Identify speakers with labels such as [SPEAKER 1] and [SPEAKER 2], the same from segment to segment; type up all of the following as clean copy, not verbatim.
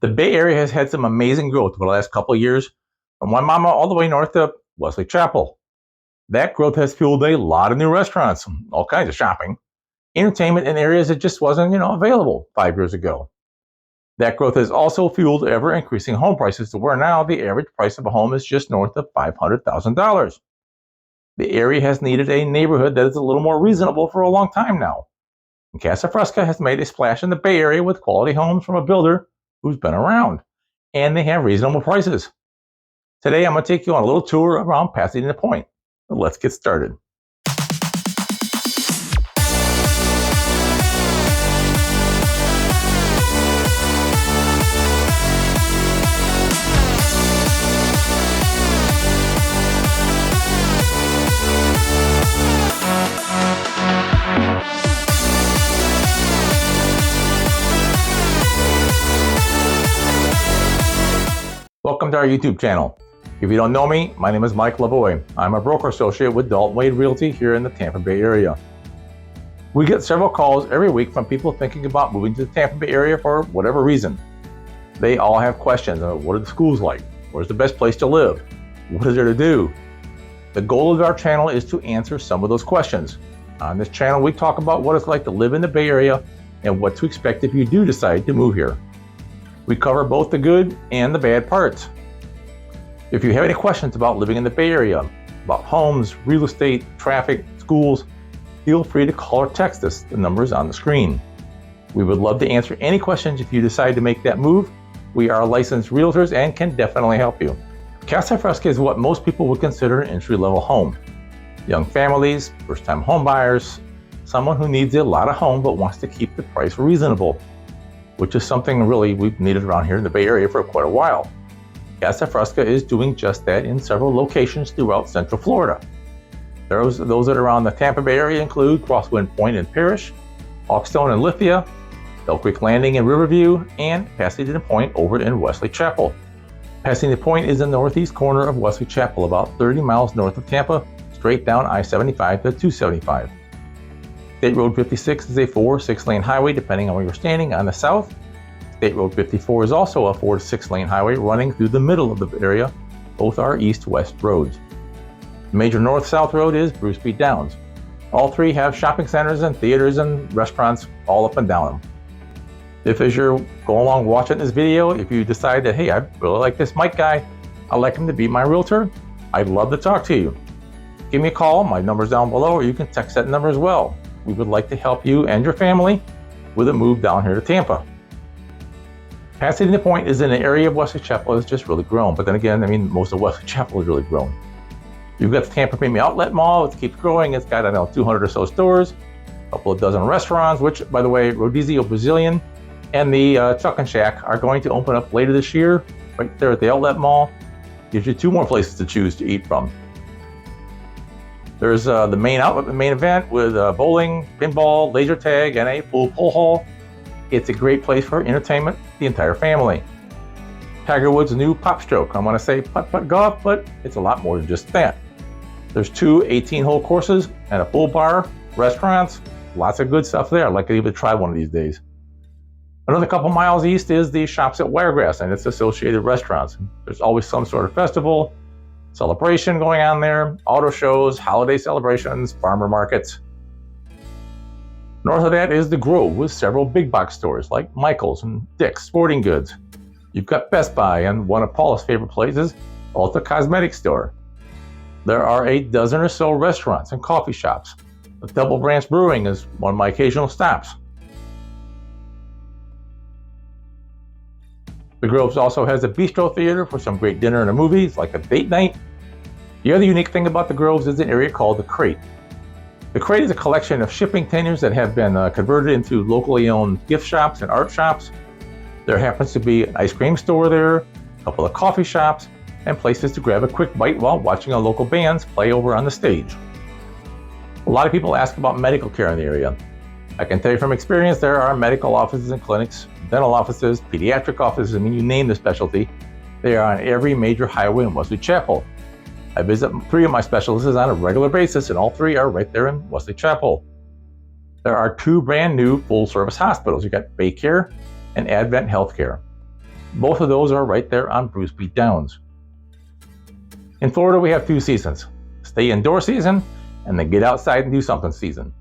[SPEAKER 1] The Bay Area has had some amazing growth over the last couple of years, from Waimama all the way north to Wesley Chapel. That growth has fueled a lot of new restaurants, all kinds of shopping, entertainment in areas that just wasn't, available 5 years ago. That growth has also fueled ever-increasing home prices to where now the average price of a home is just north of $500,000. The area has needed a neighborhood that is a little more reasonable for a long time now. And Casa Fresca has made a splash in the Bay Area with quality homes from a builder who's been around, and they have reasonable prices. Today, I'm going to take you on a little tour around Pasadena Point. Let's get started. Welcome to our YouTube channel. If you don't know me, my name is Mike Lavoie. I'm a broker associate with Dalton Wade Realty here in the Tampa Bay area. We get several calls every week from people thinking about moving to the Tampa Bay area for whatever reason. They all have questions. What are the schools like? Where's the best place to live? What is there to do? The goal of our channel is to answer some of those questions. On this channel, we talk about what it's like to live in the Bay Area and what to expect if you do decide to move here. We cover both the good and the bad parts. If you have any questions about living in the Bay Area, about homes, real estate, traffic, schools, feel free to call or text us. The number is on the screen. We would love to answer any questions if you decide to make that move. We are licensed realtors and can definitely help you. Casa Fresca is what most people would consider an entry-level home. Young families, first-time home buyers, someone who needs a lot of home but wants to keep the price reasonable, which is something really we've needed around here in the Bay Area for quite a while. Casa Fresca is doing just that in several locations throughout Central Florida. Those that are around the Tampa Bay area include Crosswind Point and Parrish, Hawkstone and Lithia, Bell Creek Landing and Riverview, and Pasadena Point over in Wesley Chapel. Pasadena Point is in the northeast corner of Wesley Chapel, about 30 miles north of Tampa, straight down I-75 to 275. State Road 56 is a 4 or 6 lane highway depending on where you're standing on the south. State Road 54 is also a 4 to 6 lane highway running through the middle of the area. Both are east-west roads. The major north-south road is Bruce B. Downs. All three have shopping centers and theaters and restaurants all up and down them. If as you're going along watching this video, if you decide that, hey, I really like this Mike guy, I'd like him to be my realtor, I'd love to talk to you. Give me a call, my number's down below, or you can text that number as well. We would like to help you and your family with a move down here to Tampa. Pasadena Point is in an area of Wesley Chapel that's just really grown. But then again, most of Wesley Chapel is really grown. You've got the Tampa Premium Outlet Mall. It keeps growing. It's got, 200 or so stores, a couple of dozen restaurants, which, by the way, Rodizio Brazilian and the Chuck and Shack are going to open up later this year, right there at the Outlet Mall. Gives you 2 more places to choose to eat from. There's the main event with bowling, pinball, laser tag, and a full pool hall. It's a great place for entertainment, the entire family. Tiger Woods' new Pop Stroke. I want to say putt-putt golf, but it's a lot more than just that. There's 2 18-hole courses and a full bar, restaurants, lots of good stuff there. I'd like to even try one of these days. Another couple miles east is the Shops at Wiregrass and its associated restaurants. There's always some sort of festival, celebration going on there, auto shows, holiday celebrations, farmer markets. North of that is the Grove with several big box stores like Michael's and Dick's Sporting Goods. You've got Best Buy and one of Paula's favorite places, Ulta Cosmetics Store. There are a dozen or so restaurants and coffee shops. The Double Branch Brewing is one of my occasional stops. The Groves also has a bistro theater for some great dinner and movies, like a date night. The other unique thing about the Groves is an area called the Crate. The Crate is a collection of shipping containers that have been converted into locally owned gift shops and art shops. There happens to be an ice cream store there, a couple of coffee shops, and places to grab a quick bite while watching a local bands play over on the stage. A lot of people ask about medical care in the area. I can tell you from experience, there are medical offices and clinics, dental offices, pediatric offices, you name the specialty. They are on every major highway in Wesley Chapel. I visit 3 of my specialists on a regular basis, and all 3 are right there in Wesley Chapel. There are 2 brand new full-service hospitals. You've got Baycare and Advent Healthcare. Both of those are right there on Bruce Beat Downs. In Florida, we have two seasons: stay indoor season and the get outside and do something season.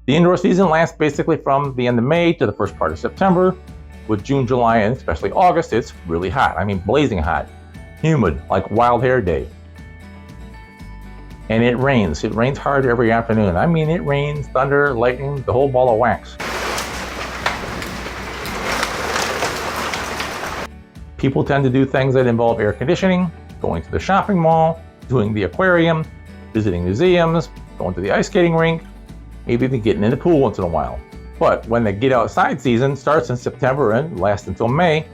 [SPEAKER 1] The indoor season lasts basically from the end of May to the first part of September. With June, July, and especially August, it's really hot. I mean, blazing hot. Humid, like Wild Hair Day. And it rains. It rains hard every afternoon. I mean, it rains, thunder, lightning, the whole ball of wax. People tend to do things that involve air conditioning, going to the shopping mall, doing the aquarium, visiting museums, going to the ice skating rink, maybe even getting in the pool once in a while. But when the get outside season starts in September and lasts until May,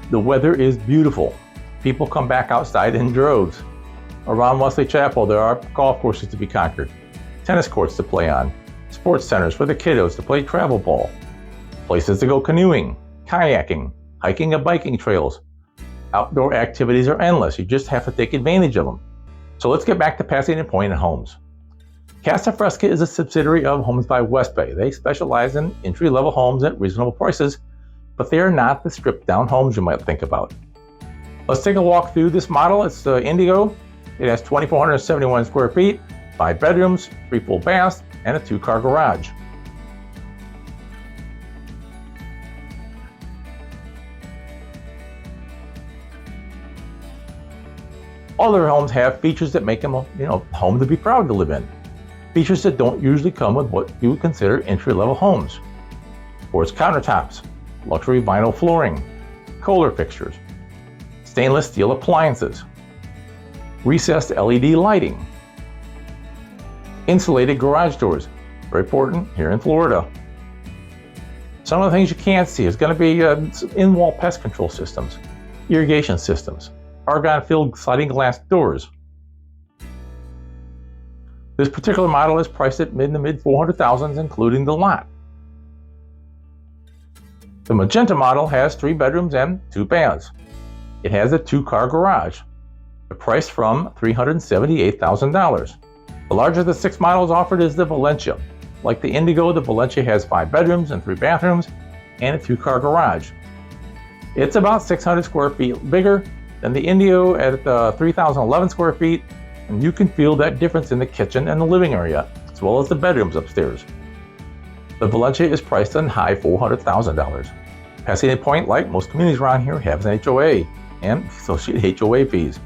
[SPEAKER 1] the weather is beautiful. People come back outside in droves. Around Wesley Chapel, there are golf courses to be conquered, tennis courts to play on, sports centers for the kiddos to play travel ball, places to go canoeing, kayaking, hiking and biking trails. Outdoor activities are endless. You just have to take advantage of them. So let's get back to Pasadena Point and homes. Casa Fresca is a subsidiary of Homes by West Bay. They specialize in entry-level homes at reasonable prices, but they are not the stripped-down homes you might think about. Let's take a walk through this model. It's the Indio. It has 2,471 square feet, 5 bedrooms, 3 full baths, and a 2-car garage. Other homes have features that make them a home to be proud to live in. Features that don't usually come with what you would consider entry-level homes. Quartz countertops, luxury vinyl flooring, Kohler fixtures, stainless steel appliances, recessed LED lighting, insulated garage doors, very important here in Florida. Some of the things you can't see is going to be in-wall pest control systems, irrigation systems, argon-filled sliding glass doors. This particular model is priced at mid $400,000s, including the lot. The Magenta model has 3 bedrooms and 2 baths. It has a 2-car garage. The price from $378,000. The larger of the 6 models offered is the Valencia. Like the Indigo, the Valencia has 5 bedrooms and 3 bathrooms and a 2-car garage. It's about 600 square feet bigger than the Indio at 3,011 square feet, and you can feel that difference in the kitchen and the living area, as well as the bedrooms upstairs. The Valencia is priced on high $400,000. Pasadena Point, like most communities around here, has an HOA and associated HOA fees.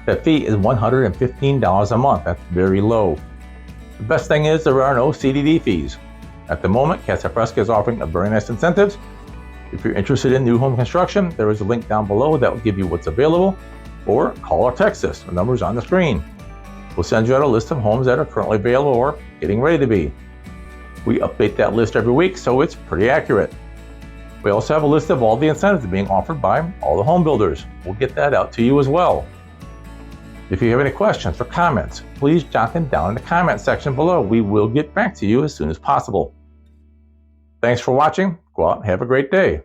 [SPEAKER 1] That fee is $115 a month. That's very low. The best thing is there are no CDD fees. At the moment, Casa Fresca is offering a very nice incentives. If you're interested in new home construction, there is a link down below that will give you what's available, or call or text us. The number's on the screen. We'll send you out a list of homes that are currently available or getting ready to be. We update that list every week, so it's pretty accurate. We also have a list of all the incentives being offered by all the home builders. We'll get that out to you as well. If you have any questions or comments, please jot them down in the comment section below. We will get back to you as soon as possible. Thanks for watching. Go out and have a great day.